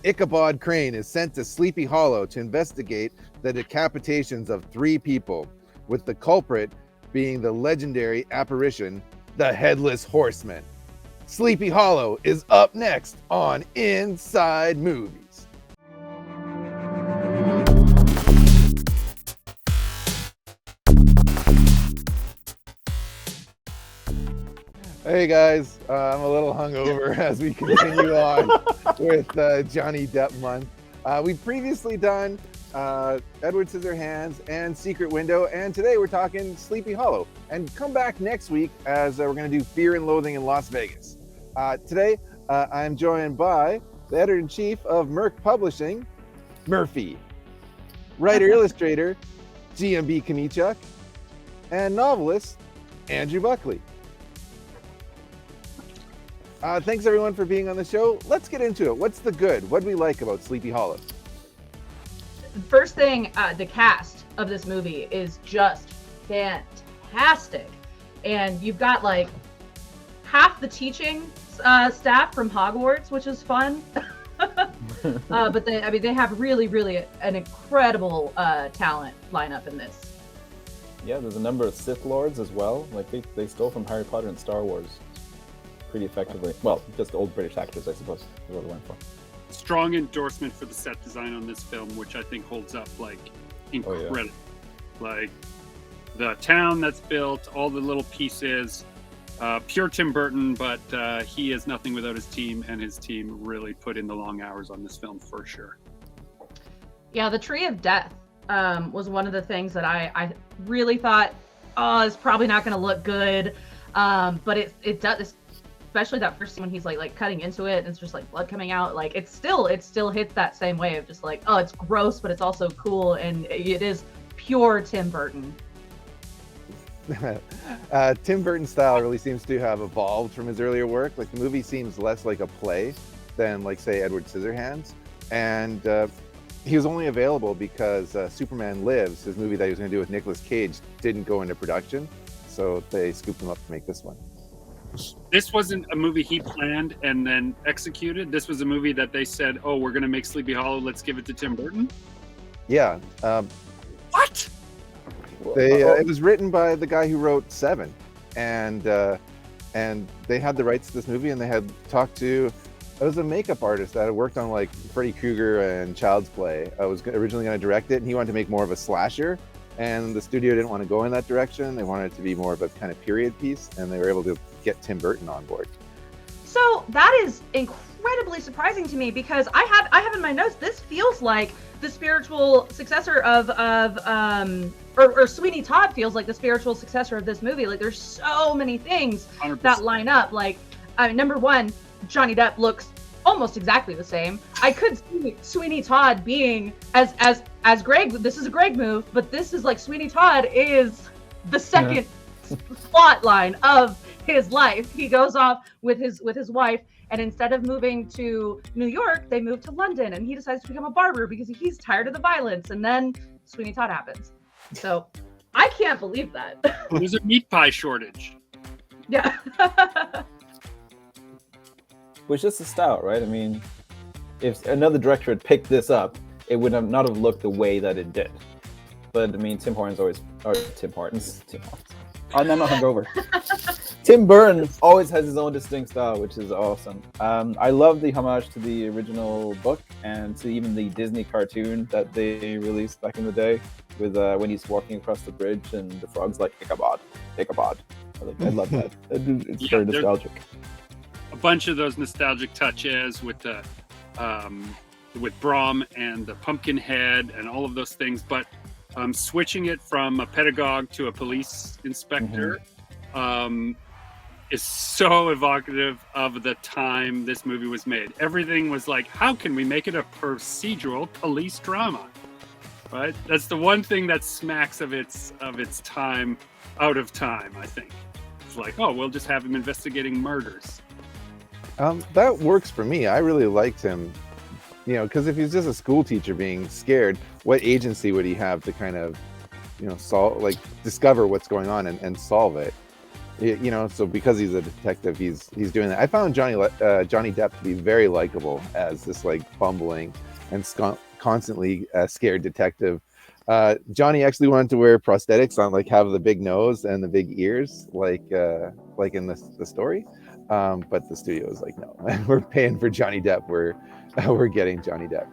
Ichabod Crane is sent to Sleepy Hollow to investigate the decapitations of 3 people, with the culprit being the legendary apparition, the Headless Horseman. Sleepy Hollow is up next on Inside Movies. Hey guys, I'm a little hungover as we continue on with Johnny Depp month. We've previously done Edward Scissorhands and Secret Window, and today we're talking Sleepy Hollow. And come back next week as we're going to do Fear and Loathing in Las Vegas. Today, I'm joined by the editor-in-chief of Merc Publishing, Murphey, writer-illustrator, GMB Chomichuk, and novelist, Andrew Buckley. Thanks everyone for being on the show. Let's get into it. What's the good? What do we like about Sleepy Hollow? First thing, the cast of this movie is just fantastic. And you've got like half the teaching staff from Hogwarts, which is fun. But they have really an incredible talent lineup in this. Yeah, there's a number of Sith Lords as well. Like they stole from Harry Potter and Star Wars pretty effectively. Well, just old British actors, I suppose, is what they went for. Strong endorsement for the set design on this film, which I think holds up like incredible. Oh, yeah. Like the town that's built, all the little pieces, pure Tim Burton, but he is nothing without his team, and his team really put in the long hours on this film for sure. Yeah, the Tree of Death was one of the things that I really thought, it's probably not going to look good, but it does. Especially that first scene when he's like cutting into it and it's just like blood coming out. Like it still hits that same way of just like, oh, it's gross, but it's also cool, and it is pure Tim Burton. Tim Burton's style really seems to have evolved from his earlier work. Like the movie seems less like a play than like say Edward Scissorhands, and he was only available because Superman Lives, his movie that he was going to do with Nicolas Cage, didn't go into production, so they scooped him up to make this one. This wasn't a movie he planned and then executed. This was a movie that they said, oh, we're going to make Sleepy Hollow. Let's give it to Tim Burton. Yeah. What? It was written by the guy who wrote Seven. And they had the rights to this movie, and they had talked to, it was a makeup artist that had worked on like Freddy Krueger and Child's Play. I was originally going to direct it, and he wanted to make more of a slasher. And the studio didn't want to go in that direction. They wanted it to be more of a kind of period piece, and they were able to get Tim Burton on board. So that is incredibly surprising to me, because I have in my notes, this feels like the spiritual successor of Sweeney Todd feels like the spiritual successor of this movie. Like there's so many things 100%. That line up. Like number one, Johnny Depp looks almost exactly the same. I could see Sweeney Todd being as Greg. This is a Greg move, but this is like Sweeney Todd is the second plot line of his life. He goes off with his wife, and instead of moving to New York, they move to London, and he decides to become a barber because he's tired of the violence. And then Sweeney Todd happens. So I can't believe that. There's a meat pie shortage. Yeah. Which is the style, right? I mean, if another director had picked this up, it would not have looked the way that it did. But I mean, Tim Hortons. I'm not hungover. Tim Burton always has his own distinct style, which is awesome. I love the homage to the original book and to even the Disney cartoon that they released back in the day, with when he's walking across the bridge and the frog's like Ichabod. I love that. It's very nostalgic. A bunch of those nostalgic touches with the with Brom and the pumpkin head and all of those things, but switching it from a pedagogue to a police inspector is so evocative of the time this movie was made. Everything was like, how can we make it a procedural police drama? Right? That's the one thing that smacks of its time, out of time, I think. It's like, oh, we'll just have him investigating murders. That works for me. I really liked him, because if he's just a school teacher being scared, what agency would he have to kind of, discover what's going on and solve it? you know, so because he's a detective, he's doing that. I found Johnny Depp to be very likable as this like bumbling and constantly scared detective. Johnny actually wanted to wear prosthetics on, like have the big nose and the big ears, like in the story. But the studio was like, no, we're paying for Johnny Depp. We're getting Johnny Depp.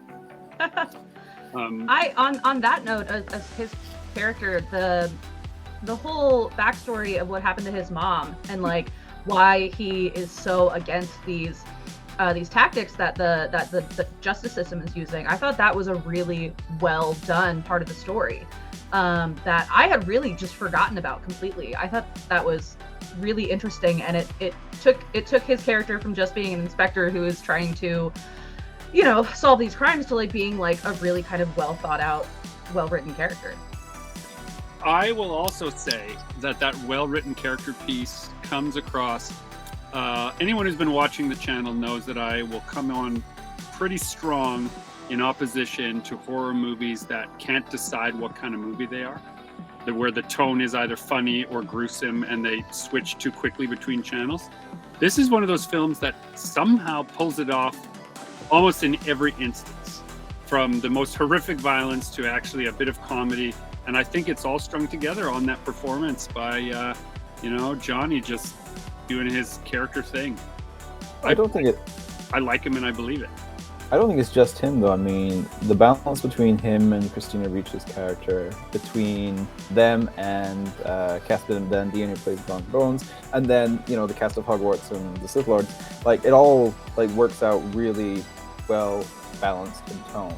On that note, as his character, the whole backstory of what happened to his mom and like why he is so against these tactics that the justice system is using, I thought that was a really well done part of the story that I had really just forgotten about completely. I thought that was really interesting, and it took his character from just being an inspector who is trying to, you know, solve these crimes to like being like a really kind of well thought out, well written character. I will also say that well-written character piece comes across. Anyone who's been watching the channel knows that I will come on pretty strong in opposition to horror movies that can't decide what kind of movie they are, where the tone is either funny or gruesome and they switch too quickly between channels. This is one of those films that somehow pulls it off almost in every instance, from the most horrific violence to actually a bit of comedy. And I think it's all strung together on that performance by, Johnny just doing his character thing. I don't think it. I like him and I believe it. I don't think it's just him, though. I mean, the balance between him and Christina Ricci's character, between them and Caspian Van Dien, who plays Don Bones, and then, you know, the cast of Hogwarts and the Sith Lords, like, it all, like, works out really well balanced and toned.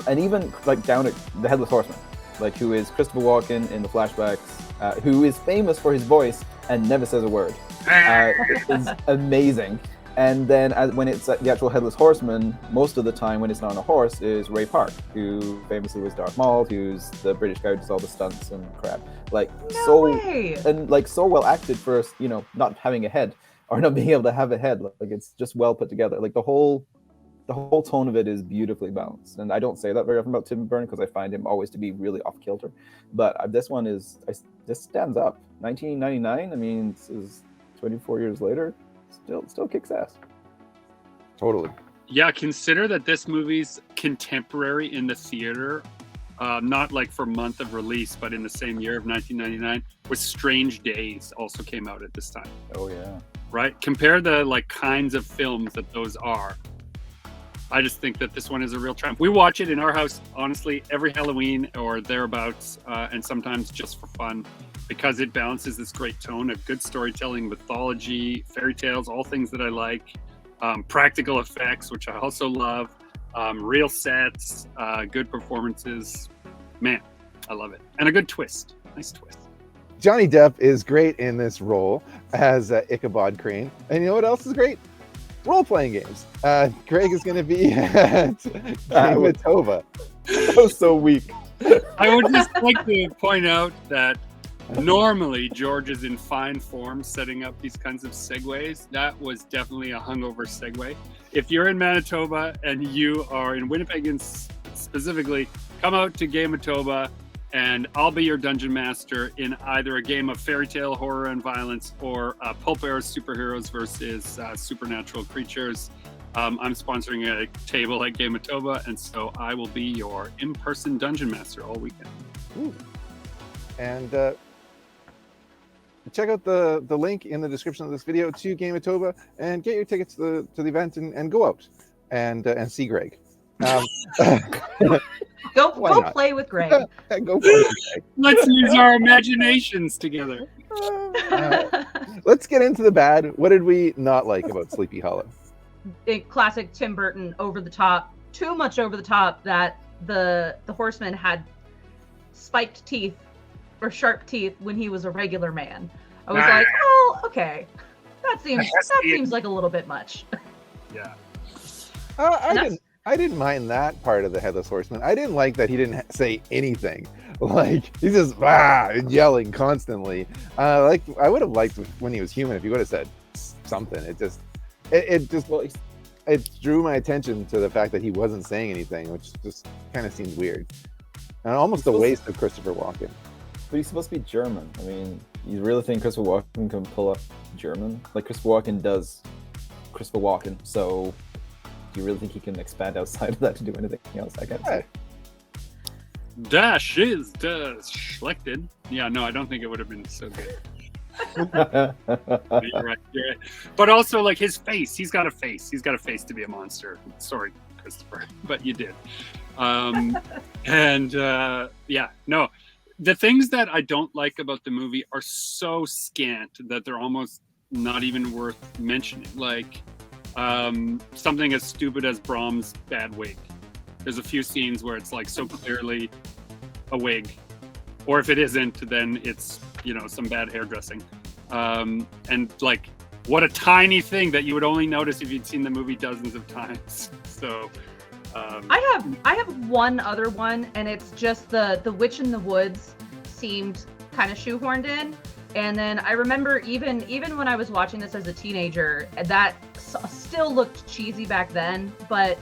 And even, like, down at the Headless Horseman, like, who is Christopher Walken in the flashbacks, who is famous for his voice and never says a word. It is amazing. And then when it's the actual Headless Horseman, most of the time when it's not on a horse is Ray Park, who famously was Darth Maul, who's the British guy who does all the stunts and crap. Like, so well acted for, you know, not having a head or not being able to have a head. Like, it's just well put together. Like, the whole tone of it is beautifully balanced. And I don't say that very often about Tim Burton because I find him always to be really off kilter. But this one this stands up. 1999. I mean, this is 24 years later. Still kicks ass. Totally. Yeah, consider that this movie's contemporary in the theater, not like for month of release, but in the same year of 1999, was Strange Days also came out at this time. Oh yeah. Right? Compare the like kinds of films that those are. I just think that this one is a real triumph. We watch it in our house, honestly, every Halloween or thereabouts, and sometimes just for fun, because it balances this great tone of good storytelling, mythology, fairy tales, all things that I like, practical effects, which I also love, real sets, good performances. Man, I love it. And a good twist. Nice twist. Johnny Depp is great in this role as Ichabod Crane. And you know what else is great? Role-playing games. Greg is going to be at Gameitoba. That was so weak. I would just like to point out that normally George is in fine form setting up these kinds of segues. That was definitely a hungover segue. If you're in Manitoba and you are in Winnipeg specifically, come out to Gameitoba and I'll be your dungeon master in either a game of fairy tale, horror, and violence, or pulp era superheroes versus supernatural creatures. I'm sponsoring a table at Gameitoba, and so I will be your in-person dungeon master all weekend. Ooh. And check out the link in the description of this video to Gameitoba and get your tickets to the event and go out and see Greg. Go play with Greg. Go play with Greg. Let's use our imaginations together. Let's get into the bad. What did we not like about Sleepy Hollow? Classic Tim Burton, over the top, too much over the top, that the horseman had spiked teeth or sharp teeth when he was a regular man. I was like, oh, okay, that seems like a little bit much. Yeah. I didn't mind that part of the Headless Horseman. I didn't like that he didn't say anything. Like, he's just yelling constantly. I would have liked when he was human if he would have said something. It drew my attention to the fact that he wasn't saying anything, which just kind of seemed weird. And almost a waste of Christopher Walken. But he's supposed to be German. I mean, You really think Christopher Walken can pull off German? Like Christopher Walken does Christopher Walken, so do you really think he can expand outside of that to do anything else? I guess. Yeah. Dash is Schlechten. Yeah, no, I don't think it would have been so good. You're right. But also, like, his face. He's got a face. He's got a face to be a monster. Sorry, Christopher, but you did. Yeah, no. The things that I don't like about the movie are so scant that they're almost not even worth mentioning. Like, something as stupid as Brahms' bad wig. There's a few scenes where it's like so clearly a wig, or if it isn't, then it's, you know, some bad hairdressing. And like, what a tiny thing that you would only notice if you'd seen the movie dozens of times. So I have one other one, and it's just the Witch in the Woods seemed kind of shoehorned in. And then I remember even when I was watching this as a teenager, that still looked cheesy back then, but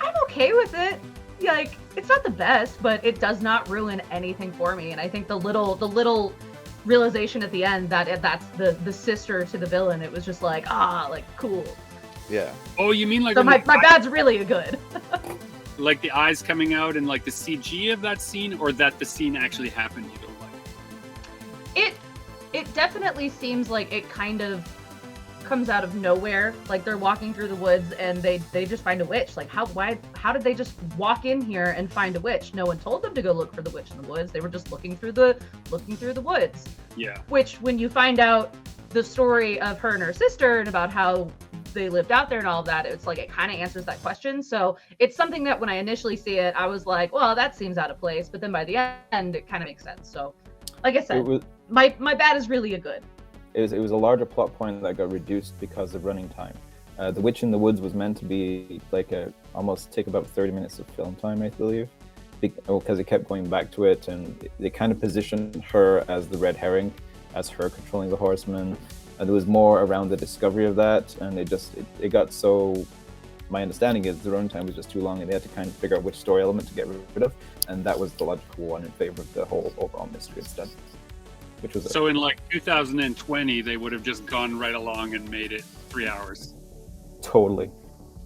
I'm okay with it. Like, it's not the best, but it does not ruin anything for me. And I think the little realization at the end that that's the sister to the villain, it was just like, cool. Yeah. Oh, you mean like so my bad's really good. Like the eyes coming out and like the CG of that scene, or that the scene actually happened, you don't like? It definitely seems like it kind of comes out of nowhere. Like, they're walking through the woods and they just find a witch. Like, how did they just walk in here and find a witch? No one told them to go look for the witch in the woods. They were just looking through the woods. Yeah. Which, when you find out the story of her and her sister and about how they lived out there and all of that, it's like it kind of answers that question. So it's something that when I initially see it, I was like, well, that seems out of place. But then by the end, it kind of makes sense. So, like I said, my bad is really a good. It was a larger plot point that got reduced because of running time. The Witch in the Woods was meant to be like almost take about 30 minutes of film time, I believe, because it kept going back to it, and they kind of positioned her as the red herring, as her controlling the horsemen. And there was more around the discovery of that, and it got so. My understanding is the runtime was just too long, and they had to kind of figure out which story element to get rid of, and that was the logical one in favor of the whole overall mystery instead. Which was so in like 2020, they would have just gone right along and made it 3 hours. Totally.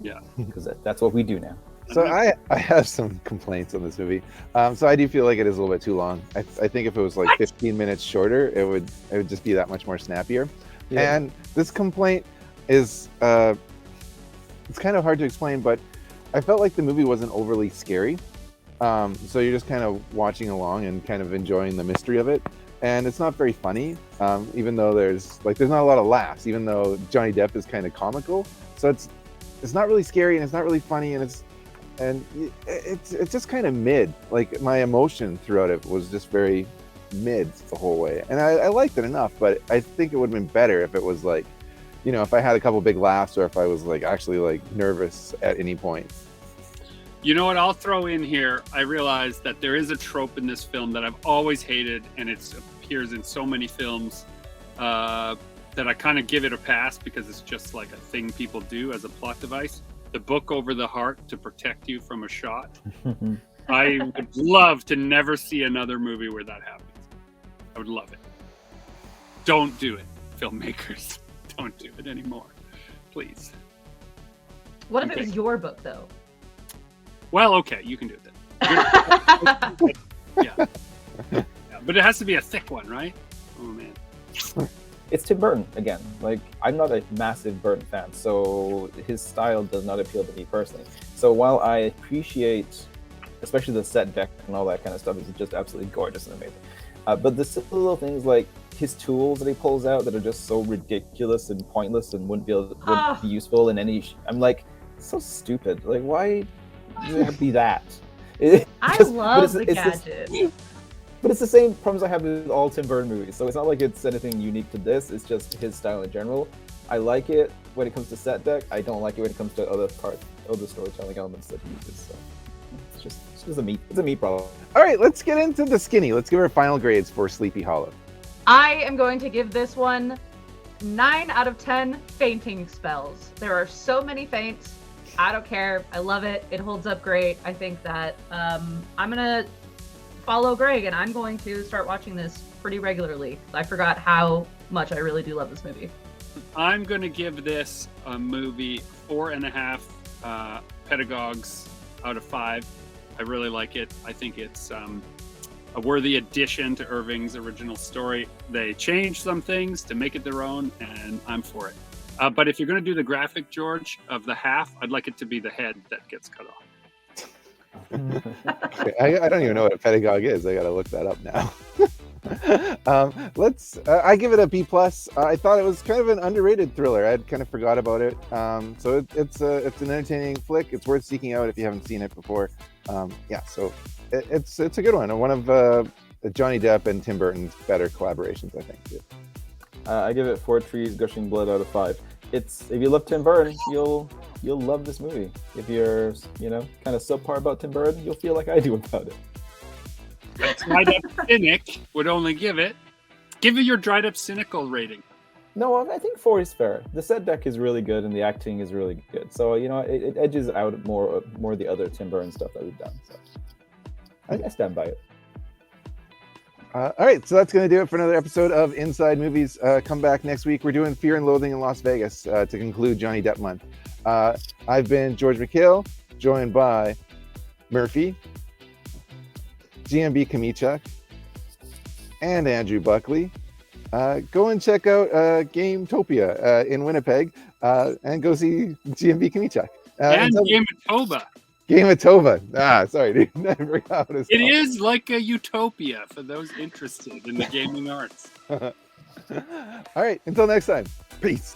Yeah. Because that's what we do now. So I have some complaints on this movie. So I do feel like it is a little bit too long. I think if it was like 15 minutes shorter, it would just be that much more snappier. Yeah. And this complaint is it's kind of hard to explain, but I felt like the movie wasn't overly scary. So you're just kind of watching along and kind of enjoying the mystery of it. And it's not very funny, even though there's not a lot of laughs, even though Johnny Depp is kind of comical. So it's not really scary, and it's not really funny, and it's just kind of mid. Like, my emotion throughout it was just very mid the whole way. And I liked it enough, but I think it would have been better if it was like, you know, if I had a couple big laughs, or if I was like actually like nervous at any point. You know what I'll throw in here? I realized that there is a trope in this film that I've always hated, and it appears in so many films that I kind of give it a pass because it's just like a thing people do as a plot device. The book over the heart to protect you from a shot. I would love to never see another movie where that happens. I would love it. Don't do it, filmmakers. Don't do it anymore, please. What if it was your book, though? Well, okay, you can do it then. Yeah. But it has to be a thick one, right? Oh, man. It's Tim Burton, again. Like, I'm not a massive Burton fan, so his style does not appeal to me personally. So while I appreciate, especially the set deck and all that kind of stuff, is just absolutely gorgeous and amazing. But the simple little things like his tools that he pulls out that are just so ridiculous and pointless and wouldn't be useful in any... I'm like, so stupid. Like, why... be that. I love the gadget. But it's the same problems I have with all Tim Burton movies. So it's not like it's anything unique to this. It's just his style in general. I like it when it comes to set deck. I don't like it when it comes to other storytelling elements that he uses. So it's just a meat problem. All right, let's get into the skinny. Let's give our final grades for Sleepy Hollow. I am going to give this one 9 out of 10 fainting spells. There are so many faints. I don't care. I love it. It holds up great. I think that I'm gonna follow Greg, and I'm going to start watching this pretty regularly. I forgot how much I really do love this movie. I'm going to give this a movie 4.5 pedagogues out of 5. I really like it. I think it's a worthy addition to Irving's original story. They changed some things to make it their own, and I'm for it. But if you're going to do the graphic, George, of the half, I'd like it to be the head that gets cut off. Okay, I don't even know what a pedagogue is. I got to look that up now. I give it a B+. I thought it was kind of an underrated thriller. I'd kind of forgot about it. So it's an entertaining flick. It's worth seeking out if you haven't seen it before. So it's a good one. One of Johnny Depp and Tim Burton's better collaborations, I think. Too. I give it 4 trees gushing blood out of 5. If you love Tim Burton, you'll love this movie. If you're kind of subpar about Tim Burton, you'll feel like I do about it. A dried up cynic would only give it your dried up cynical rating. No, I think 4 is fair. The set deck is really good and the acting is really good. So it edges out more the other Tim Burton stuff that we've done. So I stand by it. All right, so that's going to do it for another episode of Inside Movies. Come back next week. We're doing Fear and Loathing in Las Vegas to conclude Johnny Depp month. I've been George Michail, joined by Murphey, GMB Chomichuk, and Andrew Buckley. Go and check out Gameitoba in Winnipeg and go see GMB Chomichuk. And Gameitoba. Gameitoba. Sorry, dude. I forgot what it's It called. is like a utopia for those interested in the gaming arts. All right, until next time. Peace.